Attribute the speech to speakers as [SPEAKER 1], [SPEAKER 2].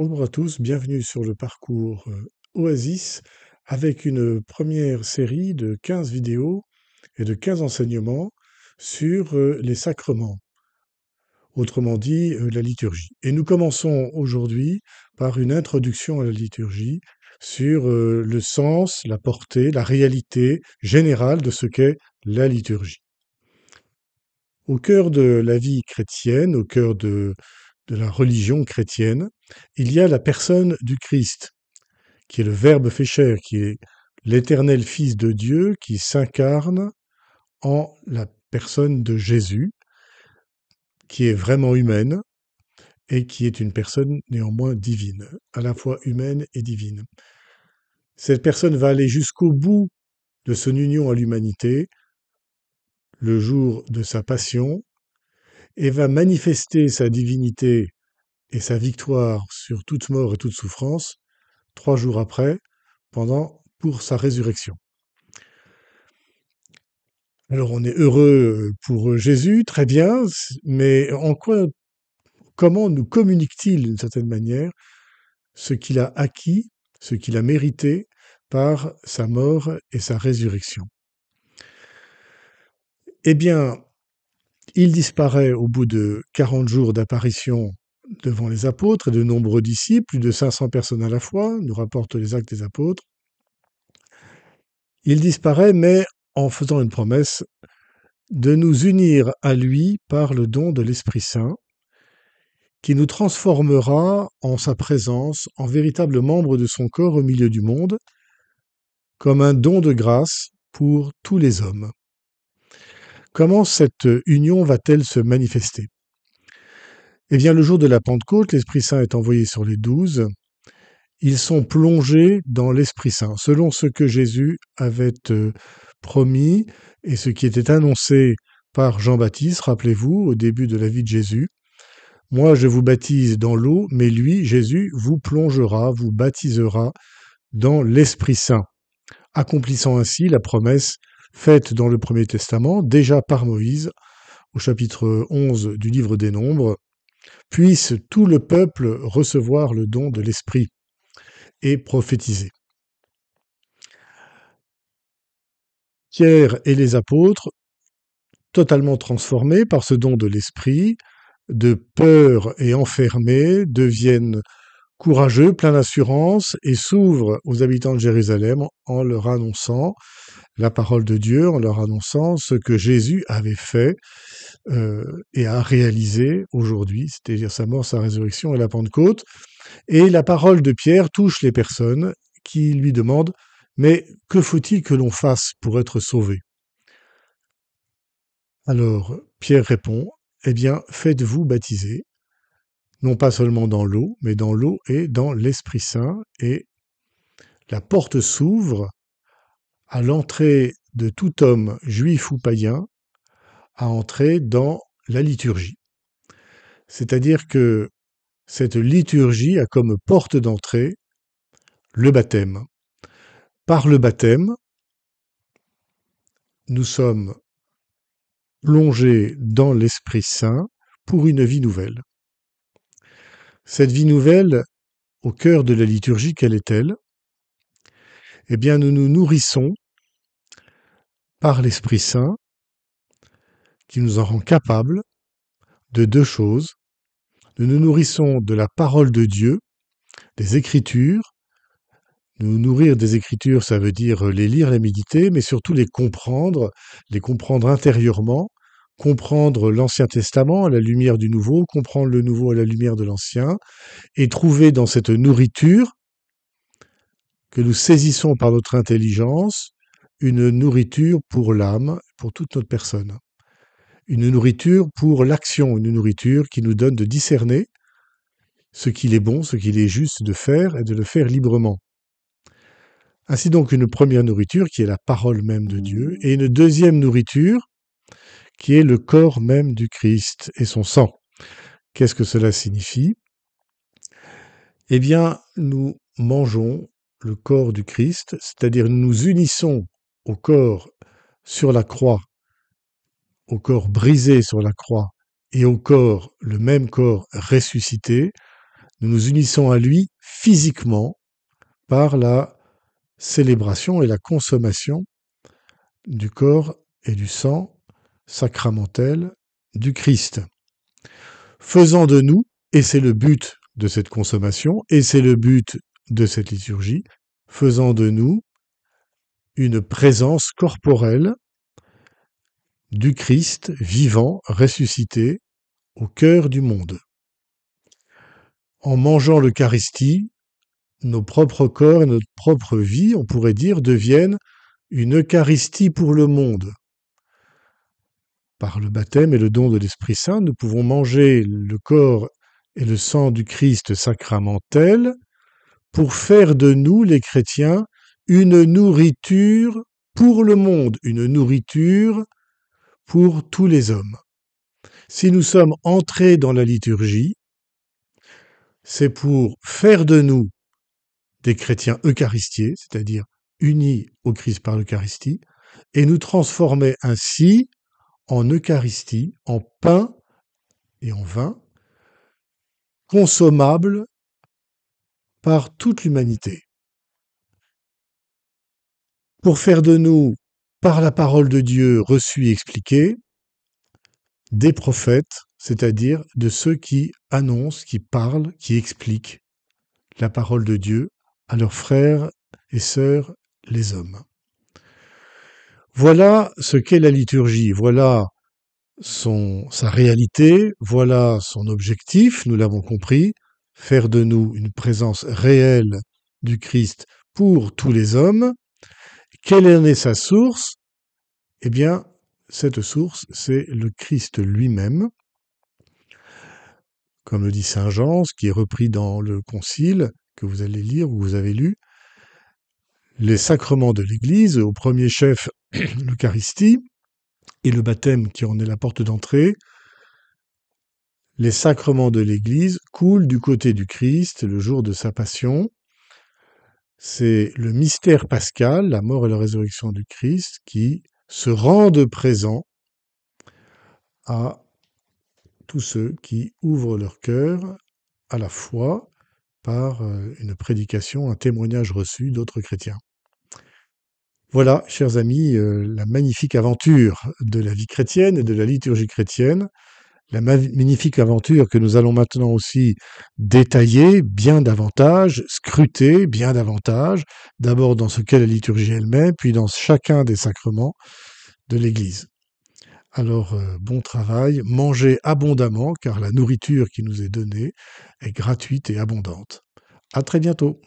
[SPEAKER 1] Bonjour à tous, bienvenue sur le parcours Oasis avec une première série de 15 vidéos et de 15 enseignements sur les sacrements, autrement dit la liturgie. Et nous commençons aujourd'hui par une introduction à la liturgie sur le sens, la portée, la réalité générale de ce qu'est la liturgie. Au cœur de la vie chrétienne, au cœur de la religion chrétienne, il y a la personne du Christ, qui est le Verbe fait chair, qui est l'éternel Fils de Dieu, qui s'incarne en la personne de Jésus, qui est vraiment humaine et qui est une personne néanmoins divine, à la fois humaine et divine. Cette personne va aller jusqu'au bout de son union à l'humanité, le jour de sa passion, et va manifester sa divinité et sa victoire sur toute mort et toute souffrance 3 jours après, pour sa résurrection. Alors on est heureux pour Jésus, très bien, mais comment nous communique-t-il d'une certaine manière ce qu'il a acquis, ce qu'il a mérité par sa mort et sa résurrection? Eh bien, il disparaît au bout de 40 jours d'apparition devant les apôtres et de nombreux disciples, plus de 500 personnes à la fois, nous rapportent les Actes des Apôtres. Il disparaît, mais en faisant une promesse de nous unir à lui par le don de l'Esprit Saint, qui nous transformera en sa présence, en véritables membres de son corps au milieu du monde, comme un don de grâce pour tous les hommes. Comment cette union va-t-elle se manifester? Eh bien, le jour de la Pentecôte, l'Esprit Saint est envoyé sur les 12. Ils sont plongés dans l'Esprit Saint, selon ce que Jésus avait promis et ce qui était annoncé par Jean-Baptiste, rappelez-vous, au début de la vie de Jésus. Moi, je vous baptise dans l'eau, mais lui, Jésus, vous plongera, vous baptisera dans l'Esprit Saint, accomplissant ainsi la promesse faite dans le Premier Testament, déjà par Moïse, au chapitre 11 du livre des Nombres, puisse tout le peuple recevoir le don de l'Esprit et prophétiser. Pierre et les apôtres, totalement transformés par ce don de l'Esprit, de peur et enfermés, deviennent courageux, pleins d'assurance, et s'ouvrent aux habitants de Jérusalem en leur annonçant la parole de Dieu, en leur annonçant ce que Jésus avait fait et a réalisé aujourd'hui, c'est-à-dire sa mort, sa résurrection et la Pentecôte. Et la parole de Pierre touche les personnes qui lui demandent « Mais que faut-il que l'on fasse pour être sauvé ?» Alors Pierre répond « Eh bien, faites-vous baptiser, non pas seulement dans l'eau, mais dans l'eau et dans l'Esprit Saint, et la porte s'ouvre à l'entrée de tout homme juif ou païen à entrer dans la liturgie. » C'est-à-dire que cette liturgie a comme porte d'entrée le baptême. Par le baptême, nous sommes plongés dans l'Esprit Saint pour une vie nouvelle. Cette vie nouvelle, au cœur de la liturgie, quelle est-elle? Eh bien, nous nous nourrissons par l'Esprit Saint qui nous en rend capables de 2 choses. Nous nous nourrissons de la parole de Dieu, des Écritures. Nous nourrir des Écritures, ça veut dire les lire, les méditer, mais surtout les comprendre intérieurement, comprendre l'Ancien Testament à la lumière du Nouveau, comprendre le Nouveau à la lumière de l'Ancien, et trouver dans cette nourriture que nous saisissons par notre intelligence une nourriture pour l'âme, pour toute notre personne. Une nourriture pour l'action, une nourriture qui nous donne de discerner ce qu'il est bon, ce qu'il est juste de faire et de le faire librement. Ainsi donc une première nourriture qui est la parole même de Dieu et une deuxième nourriture qui est le corps même du Christ et son sang. Qu'est-ce que cela signifie? Eh bien, nous mangeons le corps du Christ, c'est-à-dire nous nous unissons au corps sur la croix, au corps brisé sur la croix et au corps, le même corps ressuscité, nous nous unissons à lui physiquement par la célébration et la consommation du corps et du sang sacramentel du Christ, faisant de nous, et c'est le but de cette consommation, et c'est le but de cette liturgie, faisant de nous une présence corporelle du Christ vivant, ressuscité, au cœur du monde. En mangeant l'Eucharistie, nos propres corps et notre propre vie, on pourrait dire, deviennent une Eucharistie pour le monde. Par le baptême et le don de l'Esprit Saint, nous pouvons manger le corps et le sang du Christ sacramentel pour faire de nous, les chrétiens, une nourriture pour le monde, une nourriture pour tous les hommes. Si nous sommes entrés dans la liturgie, c'est pour faire de nous des chrétiens eucharistiés, c'est-à-dire unis au Christ par l'Eucharistie, et nous transformer ainsi en Eucharistie, en pain et en vin, consommables par toute l'humanité. Pour faire de nous, par la parole de Dieu reçue et expliquée, des prophètes, c'est-à-dire de ceux qui annoncent, qui parlent, qui expliquent la parole de Dieu à leurs frères et sœurs, les hommes. Voilà ce qu'est la liturgie, voilà sa réalité, voilà son objectif, nous l'avons compris, faire de nous une présence réelle du Christ pour tous les hommes. Quelle en est sa source? Eh bien, cette source, c'est le Christ lui-même, comme le dit saint Jean, ce qui est repris dans le Concile, que vous allez lire ou vous avez lu. Les sacrements de l'Église, au premier chef l'Eucharistie, et le baptême qui en est la porte d'entrée, les sacrements de l'Église coulent du côté du Christ le jour de sa passion. C'est le mystère pascal, la mort et la résurrection du Christ, qui se rendent présents à tous ceux qui ouvrent leur cœur à la foi par une prédication, un témoignage reçu d'autres chrétiens. Voilà, chers amis, la magnifique aventure de la vie chrétienne et de la liturgie chrétienne, la magnifique aventure que nous allons maintenant aussi détailler bien davantage, scruter bien davantage, d'abord dans ce qu'est la liturgie elle-même, puis dans chacun des sacrements de l'Église. Alors, bon travail, mangez abondamment, car la nourriture qui nous est donnée est gratuite et abondante. À très bientôt.